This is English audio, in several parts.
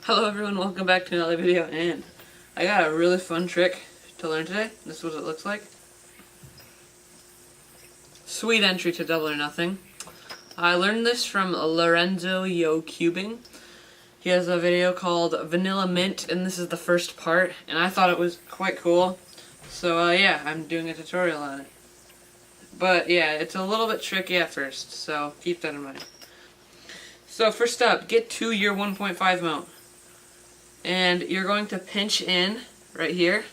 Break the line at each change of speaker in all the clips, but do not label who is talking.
Hello everyone, welcome back to another video, and I got a really fun trick to learn today. This is what it looks like. Sweet entry to Double or Nothing. I learned this from LorenzYo cubing. He has a video called Vanilla Mint, and this is the first part, and I thought it was quite cool. So yeah, I'm doing a tutorial on it. But yeah, it's a little bit tricky at first, so keep that in mind. So first up, get to your 1.5 mount. And you're going to pinch in right here.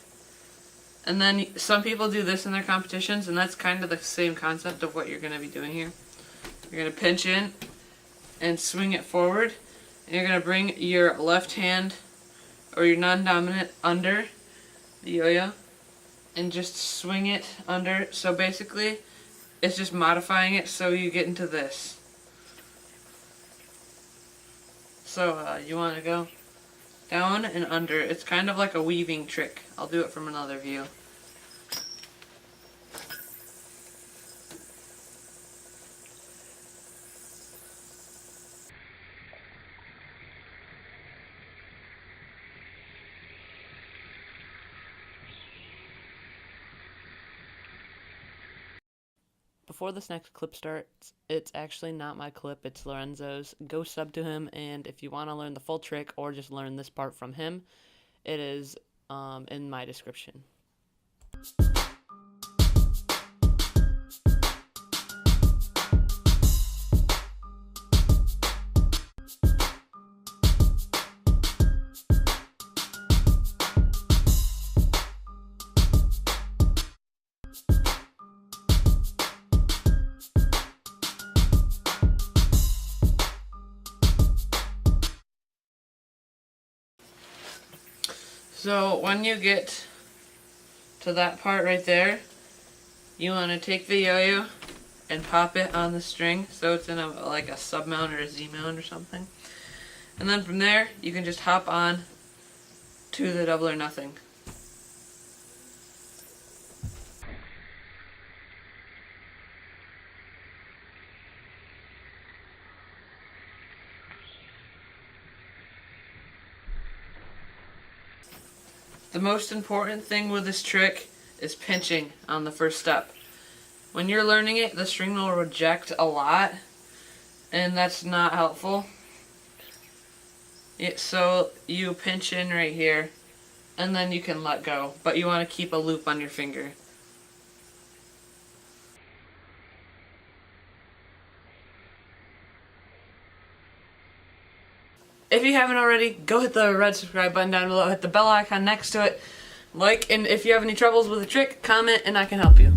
And then some people do this in their competitions, and that's kind of the same concept of what you're going to be doing here. You're going to pinch in and swing it forward. And you're going to bring your left hand or your non-dominant under the yo-yo and just swing it under. So basically, it's just modifying it so you get into this. So you want to go down and under. It's kind of like a weaving trick. I'll do it from another view. Before this next clip starts, it's actually not my clip, it's Lorenzo's. Go sub to him, and if you want to learn the full trick or just learn this part from him, it is in my description. So when you get to that part right there, you want to take the yo-yo and pop it on the string so it's in like a sub mount or a Z mount or something. And then from there, you can just hop on to the Double or Nothing. The most important thing with this trick is pinching on the first step. When you're learning it, the string will reject a lot, and that's not helpful. So you pinch in right here, and then you can let go, but you want to keep a loop on your finger. If you haven't already, go hit the red subscribe button down below, hit the bell icon next to it, like, and if you have any troubles with the trick, comment and I can help you.